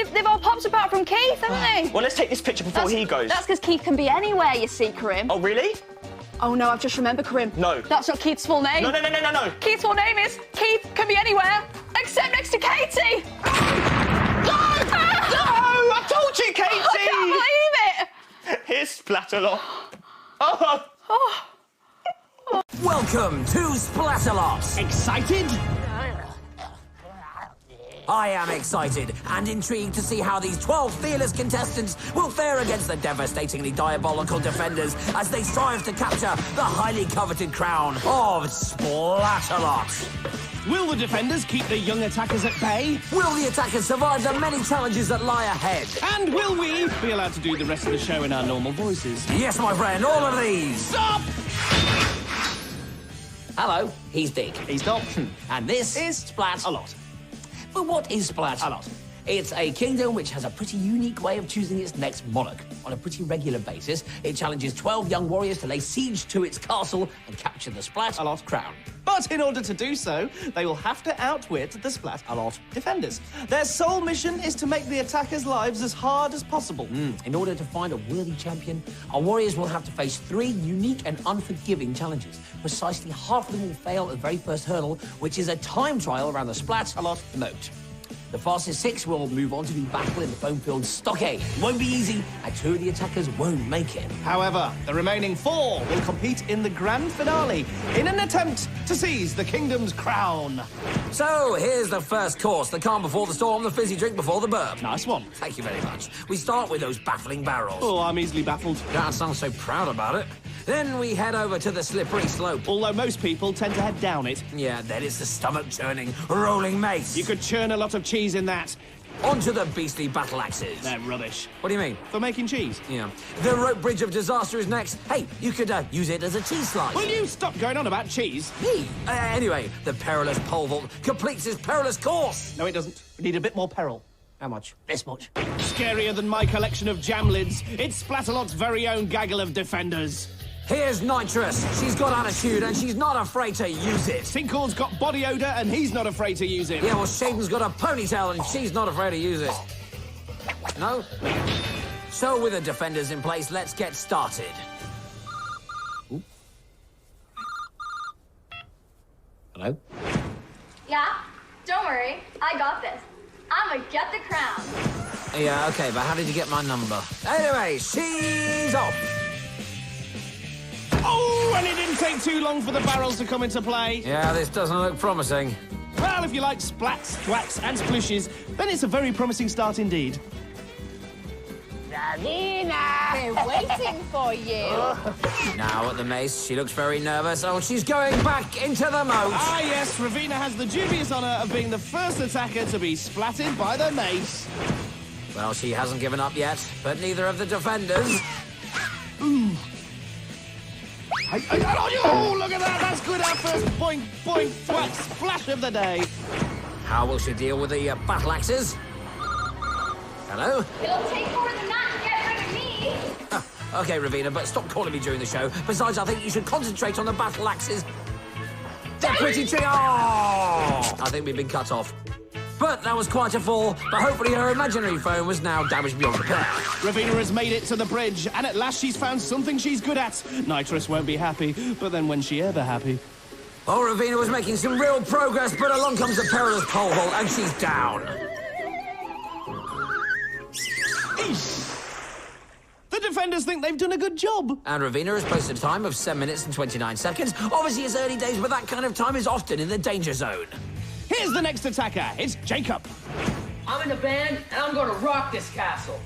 They've all popped apart from Keith, haven't they? Well, let's take this picture before he goes. That's because Keith can be anywhere, you see, Karim. Oh, really? Oh, no, I've just remembered, Karim. No. That's not Keith's full name. No. Keith's full name is Keith can be anywhere except next to Katie. No! I told you, Katie! I can't believe it! Here's Splatalot. Oh. Welcome to Splatalot. Excited? I am excited and intrigued to see how these 12 fearless contestants will fare against the devastatingly diabolical defenders as they strive to capture the highly coveted crown of Splatalot. Will the defenders keep the young attackers at bay? Will the attackers survive the many challenges that lie ahead? And will we be allowed to do the rest of the show in our normal voices? Yes, my friend, all of these. Stop! Hello, he's Dick. He's not. And this Is Splatalot. But what is Splatalot? It's a kingdom which has a pretty unique way of choosing its next monarch. On a pretty regular basis, it challenges 12 young warriors to lay siege to its castle and capture the Splatalot crown. But in order to do so, they will have to outwit the Splatalot defenders. Their sole mission is to make the attackers' lives as hard as possible. In order to find a worthy champion, our warriors will have to face 3 unique and unforgiving challenges. Precisely half of them will fail at the very first hurdle, which is a time trial around the Splatalot moat. The fastest 6 will move on to do battle in the foam-filled stockade. It won't be easy, and 2 of the attackers won't make it. However, the remaining 4 will compete in the grand finale in an attempt to seize the kingdom's crown. So, here's the first course. The calm before the storm, the fizzy drink before the burp. Nice one. Thank you very much. We start with those baffling barrels. Oh, I'm easily baffled. Don't sound so proud about it. Then we head over to the slippery slope. Although most people tend to head down it. Yeah, then it's the stomach-churning, rolling mace. You could churn a lot of cheese in that. Onto the beastly battle axes. They're rubbish. What do you mean? For making cheese. Yeah. The rope bridge of disaster is next. Hey, you could use it as a cheese slice. Will you stop going on about cheese? Me? Anyway, the perilous pole vault completes its perilous course. No, it doesn't. We need a bit more peril. How much? This much. Scarier than my collection of jam lids. It's Splatalot's very own gaggle of defenders. Here's Nitrous. She's got attitude and she's not afraid to use it. Tinker's got body odour and he's not afraid to use it. Yeah, well, Shaden's got a ponytail and she's not afraid to use it. No? So, with the defenders in place, let's get started. Ooh. Hello? Yeah? Don't worry. I got this. I'm gonna get the crown. Yeah, okay, but how did you get my number? Anyway, she's off. Oh, and it didn't take too long for the barrels to come into play. Yeah, this doesn't look promising. Well, if you like splats, thwacks and splooshes, then it's a very promising start indeed. Davina! We're waiting for you. Now at the mace, she looks very nervous. Oh, she's going back into the moat. Ah, yes, Ravina has the dubious honour of being the first attacker to be splatted by the mace. Well, she hasn't given up yet, but neither of the defenders. Oh, look at that! That's good. Our first boing, boing, thwack, splash of the day. How will she deal with the battle axes? Hello? It'll take more than that to get rid of me. Okay, Ravina, but stop calling me during the show. Besides, I think you should concentrate on the battle axes. They're pretty tree. Oh! I think we've been cut off. But that was quite a fall, but hopefully her imaginary phone was now damaged beyond repair. Ravina has made it to the bridge, and at last she's found something she's good at. Nitrous won't be happy, but then when she ever happy? Oh, Ravina was making some real progress, but along comes the perilous pole vault, and she's down. The defenders think they've done a good job. And Ravina has posted a time of 7 minutes and 29 seconds. Obviously, it's early days, but that kind of time is often in the danger zone. Here's the next attacker. It's Jacob. I'm in the band, and I'm gonna rock this castle.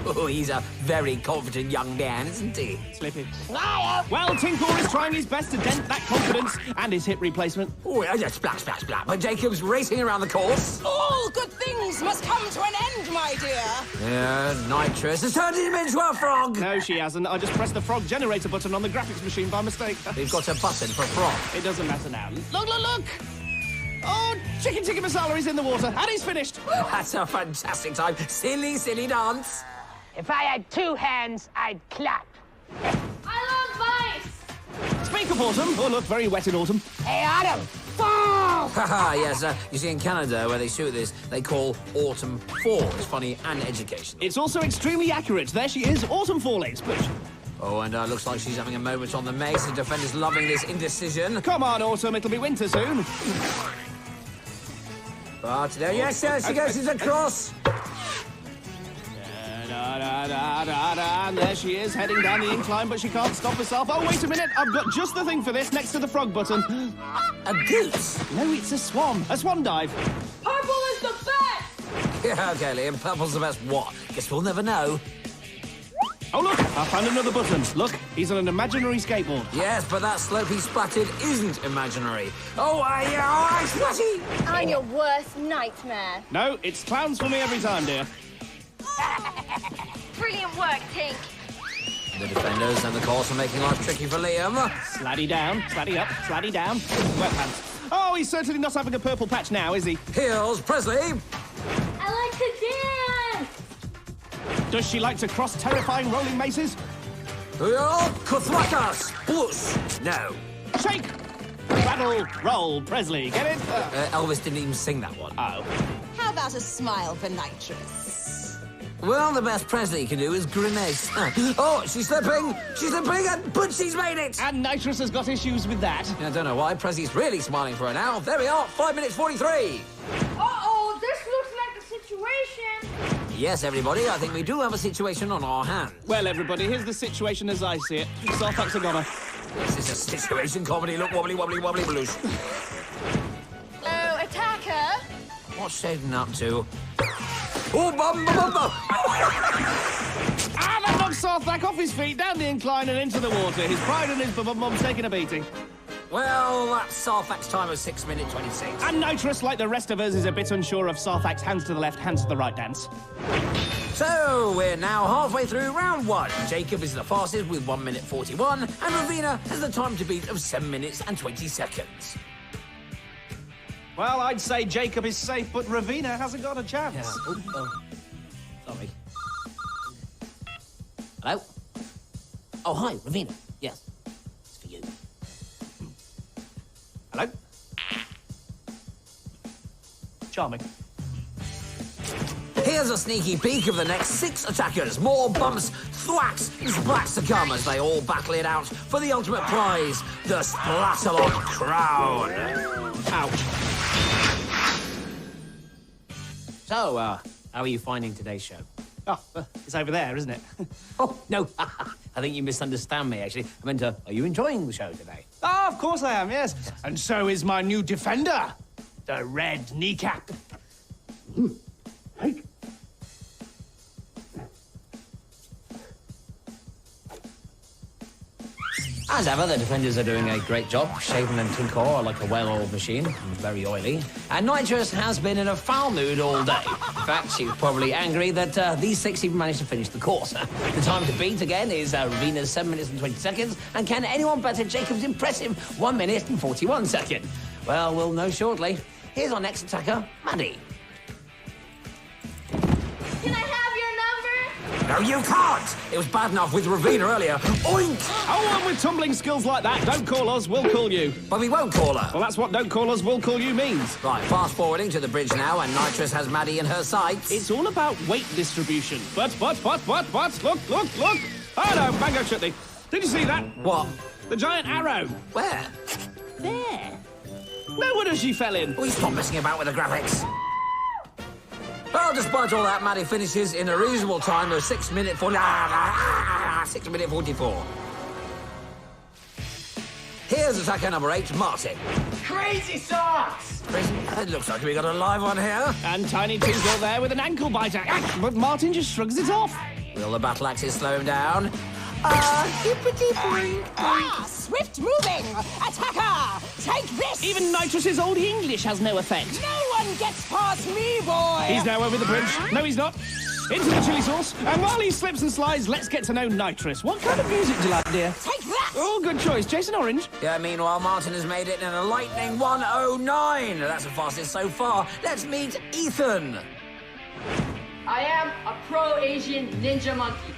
Oh, he's a very confident young man, isn't he? Slippy. Well, Tinker is trying his best to dent that confidence and his hip replacement. Oh, yeah, splash, splash, splash. But Jacob's racing around the course. All good things must come to an end, my dear. Yeah, Nitrous has turned him into a frog. No, she hasn't. I just pressed the frog generator button on the graphics machine by mistake. We've got a button for a frog. It doesn't matter now. Look, look, look! Oh, Chicken Tikka Masala is in the water, and he's finished. That's a fantastic time. Silly, silly dance. If I had 2 hands, I'd clap. I love mice. Speak of autumn. Oh, look, very wet in autumn. Hey, Autumn, fall! Haha, yes. You see, in Canada, where they shoot this, they call autumn fall. It's funny and educational. It's also extremely accurate. There she is, autumn falling. Splish. Oh, and looks like she's having a moment on the mace. The defender's loving this indecision. Come on, Autumn, it'll be winter soon. But there, yes, there she goes. She's across. And there she is, heading down the incline, but she can't stop herself. Oh, wait a minute, I've got just the thing for this, next to the frog button. A goose? No, it's a swan dive. Purple is the best! Yeah, okay, Liam, purple's the best what? Guess we'll never know. Oh, look, I found another button. Look, he's on an imaginary skateboard. Yes, but that slope he splatted isn't imaginary. Oh, I splatty! I'm your worst nightmare. No, it's clowns for me every time, dear. Brilliant work, Tink. The defenders and the course are making life tricky for Liam. Sladdy down, sladdy up, sladdy down. Wet pants. Oh, he's certainly not having a purple patch now, is he? Here's Presley. I like to dance. Does she like to cross terrifying rolling maces? Kuthwakas. Push. No. Shake! Rattle, roll, Presley. Get it? Elvis didn't even sing that one. Oh. How about a smile for nitrous? Well, the best Presley can do is grimace. Oh, she's slipping, but she's made it! And Nitrous has got issues with that. I don't know why. Presley's really smiling for her now. There we are, 5 minutes 43. Uh-oh, this looks like a situation. Yes, everybody, I think we do have a situation on our hands. Well, everybody, here's the situation as I see it. Sarthak's a goner. This is a situation comedy. Look, wobbly, wobbly, wobbly, baloosh. Oh, attacker. What's Shaden up to? Oh, bum, bum, bum, bum. Ah, that knocks Sarthak off his feet, down the incline and into the water. His pride and his bum-bum's taking a beating. Well, that's Sarthak's time of 6 minutes 26. And Nitrous, like the rest of us, is a bit unsure of Sarthak's hands to the left, hands to the right dance. So, we're now halfway through round 1. Jacob is the fastest with 1 minute 41, and Ravina has the time to beat of 7 minutes and 20 seconds. Well, I'd say Jacob is safe, but Ravina hasn't got a chance. Yeah. Sorry. Hello? Oh, hi, Ravina. Yes, it's for you. Hello? Charming. Here's a sneaky peek of the next 6 attackers. More bumps, thwacks, and splats to come as they all battle it out for the ultimate prize, the Splatalot crown. Ouch. So, how are you finding today's show? Oh, it's over there, isn't it? Oh, no, I think you misunderstand me, actually. I meant, are you enjoying the show today? Oh, of course I am, yes. And so is my new defender, the red kneecap. Hey. As ever, the defenders are doing a great job. Shaven and Tinkor are like a well-oiled machine, and very oily. And Nitrous has been in a foul mood all day. In fact, she was probably angry that these 6 even managed to finish the course. The time to beat, again, is Ravina's 7 minutes and 20 seconds. And can anyone better Jacob's impressive 1 minute and 41 seconds? Well, we'll know shortly. Here's our next attacker, Maddie. Can I have your number? No, you can't! It was bad enough with Ravina earlier. Oink! Oh, and with tumbling skills like that, don't call us, we'll call you. But we won't call her. Well, that's what don't call us, we'll call you means. Right, fast-forwarding to the bridge now, and Nitrous has Maddie in her sights. It's all about weight distribution. But, look. Oh, no, mango chutney. Did you see that? What? The giant arrow. Where? There. No wonder she fell in. Will you stop messing about with the graphics? Well, despite all that, Maddie finishes in a reasonable time of 6 minute 6 minute 44. Here's attacker number 8, Martin. Crazy socks! It looks like we got a live one here. And Tiny Tinkle there with an ankle biter. But Martin just shrugs it off. Will the battle axes slow him down? Hippity-boink. Swift moving! Attacker! Take this! Even Nitrous's old English has no effect. No one gets past me, boy! He's now over the bridge. No, he's not. Into the chili sauce. And while he slips and slides, let's get to know Nitrous. What kind of music do you like, dear? Take that! Oh, good choice. Jason Orange. Yeah, meanwhile, Martin has made it in a lightning 109. That's the fastest so far. Let's meet Ethan. I am a pro-Asian ninja monkey.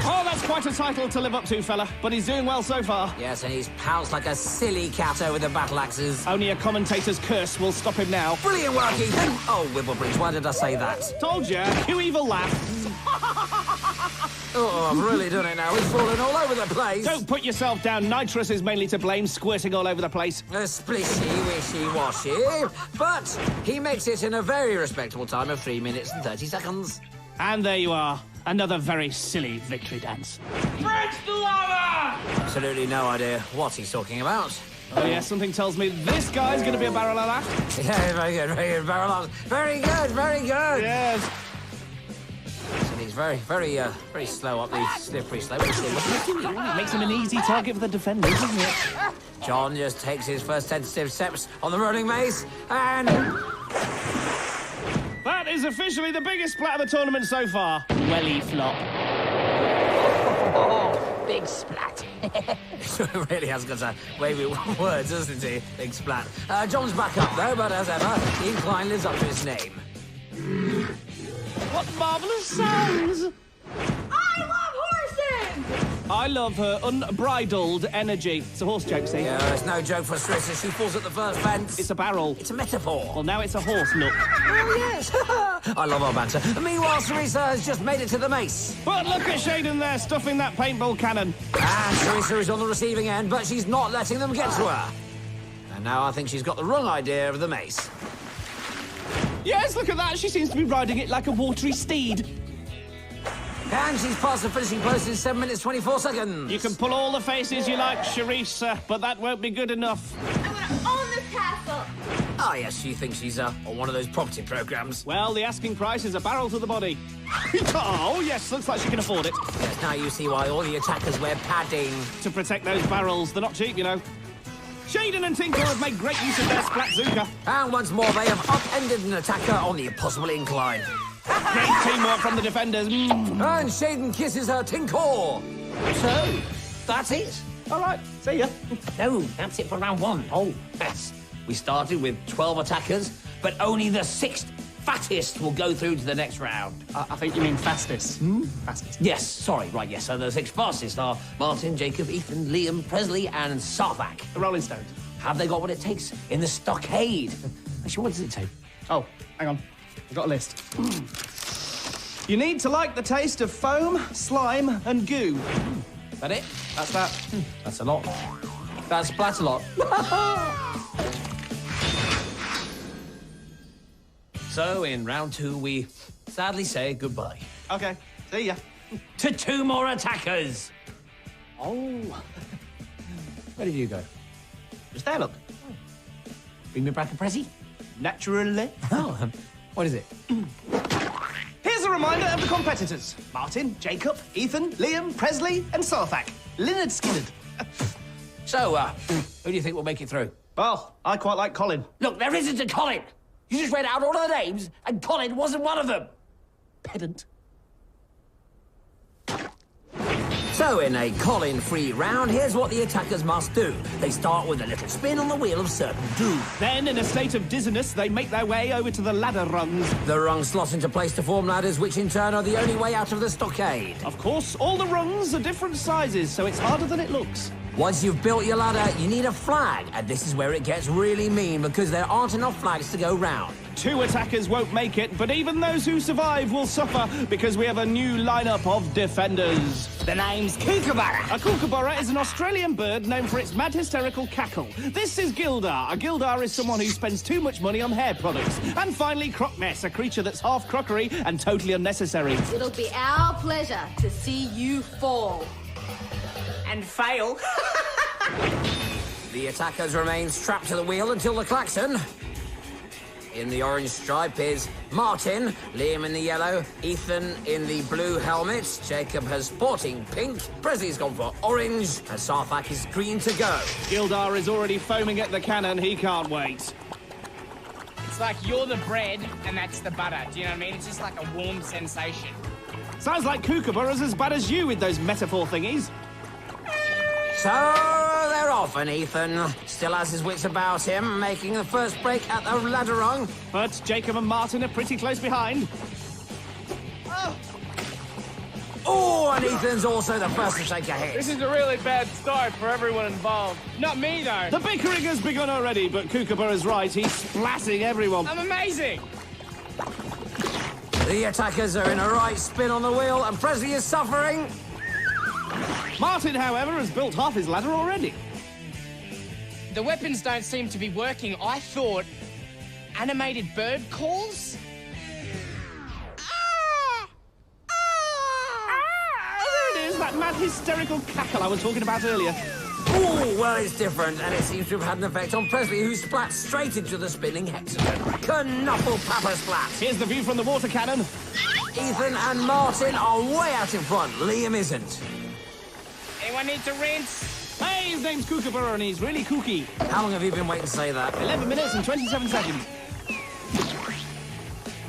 Oh, that's quite a title to live up to, fella, but he's doing well so far. Yes, and he's pounced like a silly cat over the battle axes. Only a commentator's curse will stop him now. Brilliant work, Ethan! Oh, Whipplebridge, why did I say that? Told ya, cue evil laugh. Oh, I've really done it now. He's falling all over the place. Don't put yourself down. Nitrous is mainly to blame, squirting all over the place. A splishy, wishy-washy. But he makes it in a very respectable time of 3 minutes and 30 seconds. And there you are. Another very silly victory dance. French the lava! Absolutely no idea what he's talking about. Oh, yeah, something tells me this guy's going to be a barrel of that. Yeah, very good, Barrel on. Very good. Yes. And he's very slow up the slippery slope. Makes him an easy target for the defenders, doesn't it? John just takes his first tentative steps on the rolling mace, and... That is officially the biggest splat of the tournament so far. Welly flop. Oh, big splat. He really has got a way with words, hasn't he? Big splat. John's back up, though, but as ever, the incline lives up to its name. What marvellous sounds! I love horses! I love her unbridled energy. It's a horse joke, see? Yeah, it's no joke for Sarissa. She falls at the first fence. It's a barrel. It's a metaphor. Well, now it's a horse nook. Oh, yes. I love our banter. Meanwhile, Sarissa has just made it to the mace. But look at Shaden there, stuffing that paintball cannon. And Sarissa is on the receiving end, but she's not letting them get to her. And now I think she's got the wrong idea of the mace. Yes, look at that. She seems to be riding it like a watery steed. And she's past the finishing post in 7 minutes, 24 seconds. You can pull all the faces you like, Charissa, but that won't be good enough. I'm gonna own this castle! Ah, yes, she thinks she's on one of those property programs. Well, the asking price is a barrel to the body. Oh, yes, looks like she can afford it. Yes, now you see why all the attackers wear padding. To protect those barrels. They're not cheap, you know. Shaden and Tinkle have made great use of their Splatzuka. And once more, they have upended an attacker on the impossible incline. Great teamwork from the defenders. And Shaden kisses her Tinkle. So, that's it. All right, see ya. No, that's it for round one. Oh, yes. We started with 12 attackers, but only the 6th fattest will go through to the next round. I think you mean fastest. Fastest. Yes, sorry, right, yes. So the 6 fastest are Martin, Jacob, Ethan, Liam, Presley, and Sarthak. The Rolling Stones. Have they got what it takes in the stockade? Actually, what does it take? Oh, hang on. I've got a list. You need to like the taste of foam, slime, and goo. Is that it? That's that. That's a lot. That's Splatalot. So, in round 2, we sadly say goodbye. Okay, see ya. To 2 more attackers! Oh. Where did you go? Just there, look. Bring me back a Prezi? Naturally. Oh, what is it? Here's a reminder of the competitors. Martin, Jacob, Ethan, Liam, Presley, and Sarthak. Lynyrd Skynyrd. So, who do you think will make it through? Well, I quite like Colin. Look, there isn't a Colin! You just read out all of the names, and Colin wasn't one of them! Pedant. So, in a Colin-free round, here's what the attackers must do. They start with a little spin on the wheel of certain doom. Then, in a state of dizziness, they make their way over to the ladder rungs. The rungs slot into place to form ladders, which in turn are the only way out of the stockade. Of course, all the rungs are different sizes, so it's harder than it looks. Once you've built your ladder, you need a flag, and this is where it gets really mean, because there aren't enough flags to go round. 2 attackers won't make it, but even those who survive will suffer, because we have a new lineup of defenders. The name's Kookaburra. A kookaburra is an Australian bird known for its mad hysterical cackle. This is Gildar. A Gildar is someone who spends too much money on hair products. And finally, Crocness, a creature that's half crockery and totally unnecessary. It'll be our pleasure to see you fall. And fail. The attackers remain strapped to the wheel until the klaxon. In the orange stripe is Martin, Liam in the yellow, Ethan in the blue helmet, Jacob has sporting pink, Presley's gone for orange, and Sarthak is green to go. Gildar is already foaming at the cannon. He can't wait. It's like you're the bread and that's the butter. Do you know what I mean? It's just like a warm sensation. Sounds like kookaburra's as bad as you with those metaphor thingies. So they're off, and Ethan still has his wits about him, making the first break at the ladder rung. But Jacob and Martin are pretty close behind. Oh, and Ethan's also the first to take a hit. This is a really bad start for everyone involved. Not me, though. The bickering has begun already, but Kookaburra is right. He's splatting everyone. I'm amazing. The attackers are in a right spin on the wheel, and Presley is suffering. Martin, however, has built half his ladder already. The weapons don't seem to be working. I thought animated bird calls? There it is, that mad hysterical cackle I was talking about earlier. Oh, well, it's different, and it seems to have had an effect on Presley, who splat straight into the spinning hexagon. Knuffle Papa splat. Here's the view from the water cannon. Ethan and Martin are way out in front. Liam isn't. Anyone need to rinse? Hey, his name's Kookaburra and he's really kooky. How long have you been waiting to say that? 11 minutes and 27 seconds.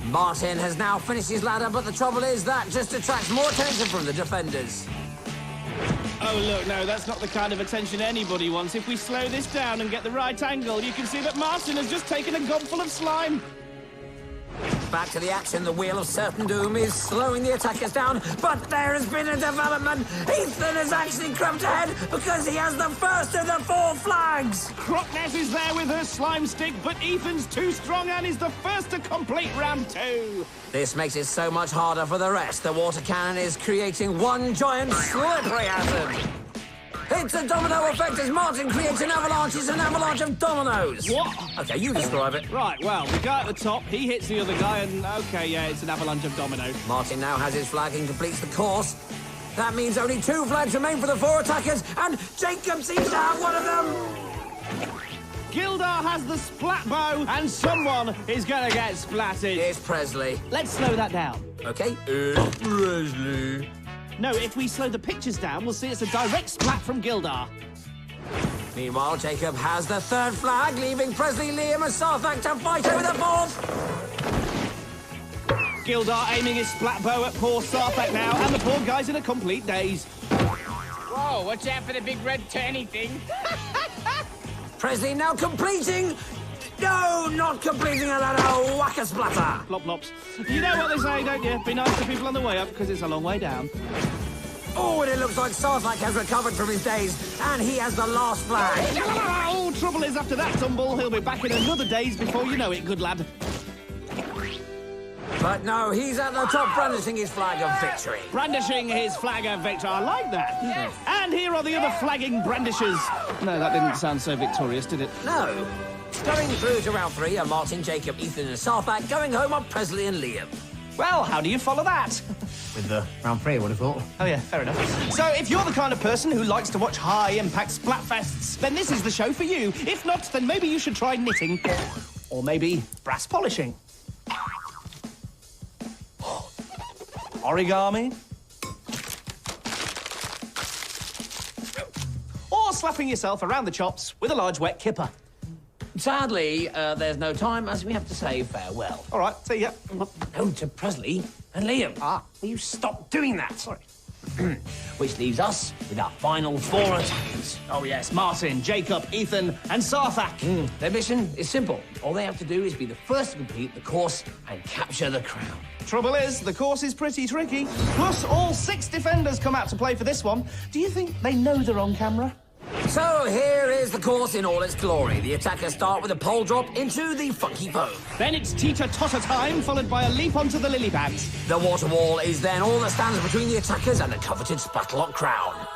Martin has now finished his ladder, but the trouble is that just attracts more attention from the defenders. Oh, look, no, that's not the kind of attention anybody wants. If we slow this down and get the right angle, you can see that Martin has just taken a gobful of slime. Back to the action, the wheel of certain doom is slowing the attackers down, but there has been a development. Ethan has actually crept ahead because he has the first of the 4 flags. Crockness is there with her slime stick, but Ethan's too strong and is the first to complete round 2. This makes it so much harder for the rest. The water cannon is creating one giant slippery hazard. It's a domino effect as Martin creates an avalanche. It's an avalanche of dominoes. What? Okay, you describe it. Right, well, the guy at the top, he hits the other guy, and okay, yeah, it's an avalanche of dominoes. Martin now has his flag and completes the course. That means only 2 flags remain for the 4 attackers, and Jacob seems to have one of them. Gildar has the splat bow, and someone is gonna get splatted. Here's Presley. Let's slow that down. Okay, it's Presley. No, if we slow the pictures down, we'll see it's a direct splat from Gildar. Meanwhile, Jacob has the 3rd flag, leaving Presley, Liam and Sarthak to fight over the 4th. Gildar aiming his splat bow at poor Sarthak now, and the poor guy's in a complete daze. Whoa, watch out for the big red turny thing. Presley now completing... No, not completing a ladder. Whack-a-splatter. Plop plops. You know what they say, don't you? Be nice to people on the way up, because it's a long way down. Oh, and it looks like Sarthak has recovered from his daze, and he has the last flag. Oh, trouble is, after that tumble, he'll be back in another daze before you know it, good lad. But no, he's at the top brandishing his flag of victory. Brandishing his flag of victory. I like that. Yes. And here are the other flagging brandishers. No, that didn't sound so victorious, did it? No. Going through to round 3 are Martin, Jacob, Ethan and Sarthak. Going home are Presley and Liam. Well, how do you follow that? With the round 3, I would have thought. Oh, yeah, fair enough. So, if you're the kind of person who likes to watch high-impact splatfests, then this is the show for you. If not, then maybe you should try knitting. Or maybe brass polishing. Origami. Or slapping yourself around the chops with a large wet kipper. Sadly, there's no time as we have to say farewell. All right, see ya. No to Presley and Liam. Will you stop doing that? Sorry. Which leaves us with our final 4 attackers. Oh, yes, Martin, Jacob, Ethan and Sarthak. Their mission is simple. All they have to do is be the first to complete the course and capture the crown. Trouble is, the course is pretty tricky. Plus, all 6 defenders come out to play for this one. Do you think they know they're on camera? So here is the course in all its glory. The attackers start with a pole drop into the funky foam. Then it's teeter-totter time, followed by a leap onto the lily pads. The water wall is then all that stands between the attackers and the coveted Splatalot crown.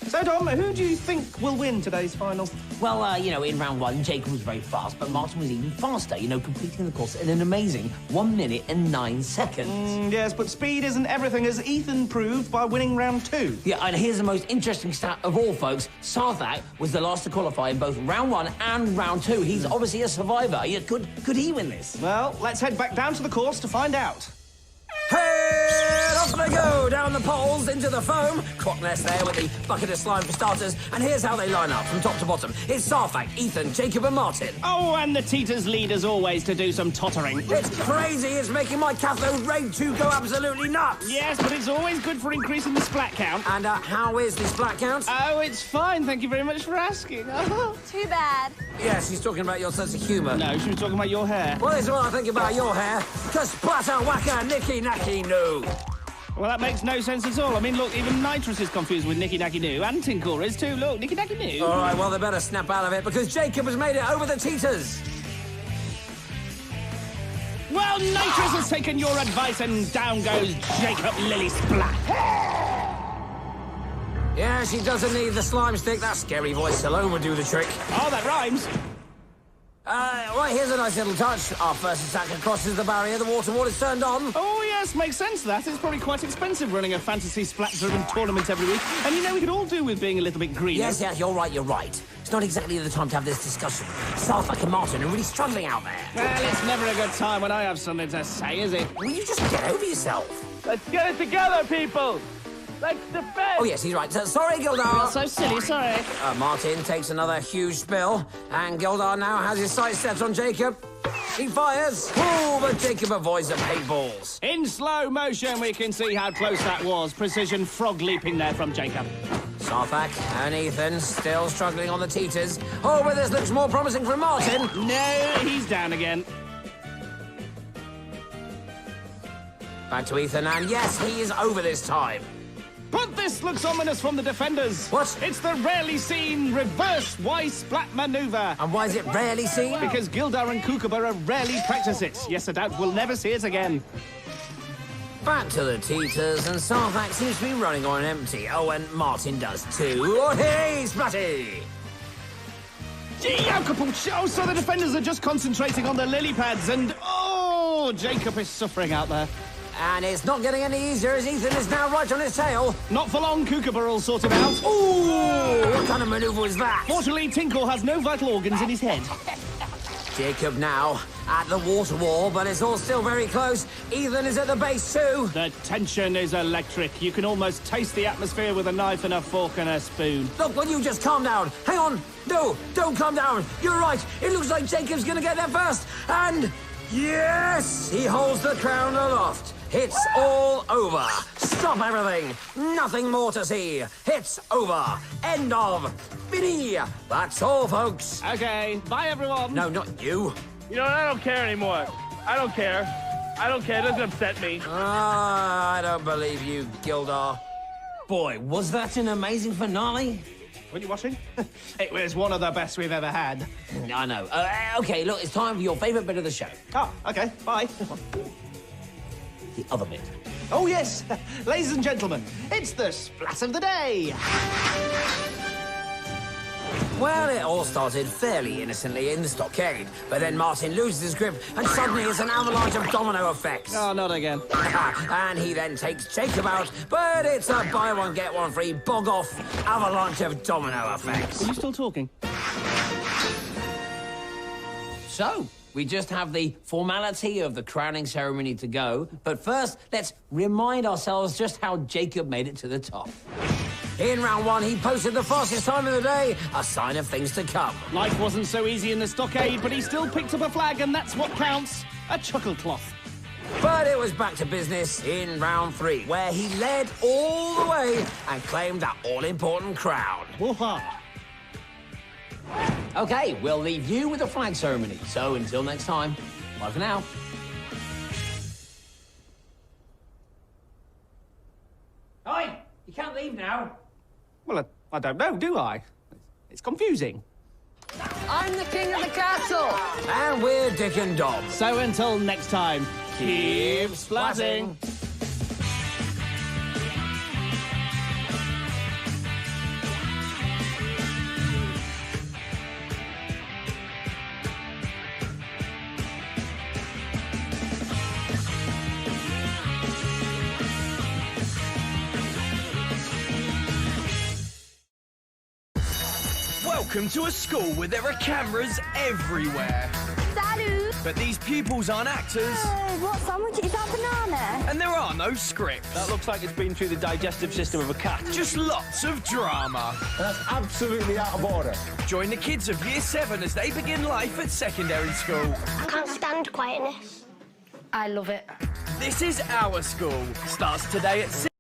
So, Dom, who do you think will win today's final? Well, you know, in round 1, Jacob was very fast, but Martin was even faster, you know, completing the course in an amazing 1 minute and 9 seconds. Yes, but speed isn't everything, as Ethan proved by winning round 2. Yeah, and here's the most interesting stat of all, folks. Sarthak was the last to qualify in both round 1 and round 2. He's obviously a survivor. Yeah, could he win this? Well, let's head back down to the course to find out. Hey, off they go, down the poles, into the foam. Crockness there with the bucket of slime for starters. And here's how they line up from top to bottom. It's Sarthak, Ethan, Jacob and Martin. Oh, and the Teeters lead as always to do some tottering. It's crazy, it's making my cathode ray 2 go absolutely nuts. Yes, but it's always good for increasing the splat count. And how is the splat count? Oh, it's fine, thank you very much for asking. Too bad. Yes, she's talking about your sense of humour. No, she was talking about your hair. Well, this is what I think about your hair. Ka-splatter, whacker, nicky, nacky, no. Well, that makes no sense at all. I mean, look, even Nitrous is confused with Nicky Nacky Noo, and Tinkor is too. Look, Nicky Nacky Noo. All right, well, they better snap out of it because Jacob has made it over the teeters. Well, Nitrous has taken your advice, and down goes Jacob Lily Splat. Yeah, she doesn't need the slime stick. That scary voice alone would do the trick. Oh, that rhymes. Right, here's a nice little touch. Our first attacker crosses the barrier. The water wall is turned on. Oh, yes, makes sense, that. It's probably quite expensive running a fantasy splat-driven tournament every week. And, you know, we could all do with being a little bit greener. Yes, you're right. It's not exactly the time to have this discussion. Sarthak and Martin are really struggling out there. Well, it's never a good time when I have something to say, is it? Will you just get over yourself? Let's get it together, people! Let's defend! Oh, yes, he's right. Sorry, Gildar. Not so silly, sorry. Martin takes another huge spill, and Gildar now has his sights set on Jacob. He fires. Oh, but Jacob avoids the paintballs. In slow motion, we can see how close that was. Precision frog leaping there from Jacob. Sarthak and Ethan still struggling on the teeters. Oh, but this looks more promising from Martin. No, he's down again. Back to Ethan, and yes, he is over this time. But this looks ominous from the defenders. What? It's the rarely seen reverse Y-splat maneuver. And why is it rarely seen? Because Gildar and Kookaburra rarely practice it. Yes, I doubt we'll never see it again. Back to the teeters, and Sarthak seems to be running on empty. Oh, and Martin does too. Oh, hey, Splatty! Oh, so the defenders are just concentrating on the lily pads, and oh, Jacob is suffering out there. And it's not getting any easier as Ethan is now right on his tail. Not for long, Kookaburra will sort him out. Ooh, what kind of maneuver was that? Fortunately, Tinkor has no vital organs in his head. Jacob now at the water wall, but it's all still very close. Ethan is at the base too. The tension is electric. You can almost taste the atmosphere with a knife and a fork and a spoon. Look, will you just calm down? Hang on. No, don't calm down. You're right. It looks like Jacob's going to get there first. And yes, he holds the crown aloft. It's all over. Stop everything. Nothing more to see. It's over. End of. Fini. That's all, folks. Okay, bye, everyone. No, not you. You know what? I don't care anymore. I don't care. I don't care. It doesn't upset me. I don't believe you, Gildar. Boy, was that an amazing finale? Were you watching? It was one of the best we've ever had. I know. OK, look, it's time for your favourite bit of the show. Oh, okay, bye. The other bit. Oh, yes. Ladies and gentlemen, it's the Splat of the Day. Well, it all started fairly innocently in the stockade, but then Martin loses his grip, and suddenly it's an avalanche of domino effects. Oh, not again. And he then takes Jacob out, but it's a buy one, get one free bog-off avalanche of domino effects. Are you still talking? So, we just have the formality of the crowning ceremony to go, but first, let's remind ourselves just how Jacob made it to the top. In round one, he posted the fastest time of the day, a sign of things to come. Life wasn't so easy in the stockade, but he still picked up a flag, and that's what counts. A chuckle cloth. But it was back to business in round three, where he led all the way and claimed that all-important crown. Woohoo! OK, we'll leave you with the flag ceremony. So, until next time, bye for now. Oi! You can't leave now. Well, I don't know, do I? It's confusing. I'm the king of the castle. And we're Dick and Dom. So until next time, keep splatting. Welcome to a school where there are cameras everywhere. Salut! But these pupils aren't actors. What sandwich? Is that banana? And there are no scripts. That looks like it's been through the digestive system of a cat. Just lots of drama. That's absolutely out of order. Join the kids of Year 7 as they begin life at secondary school. I can't stand quietness. I love it. This is Our School. Starts today at 6.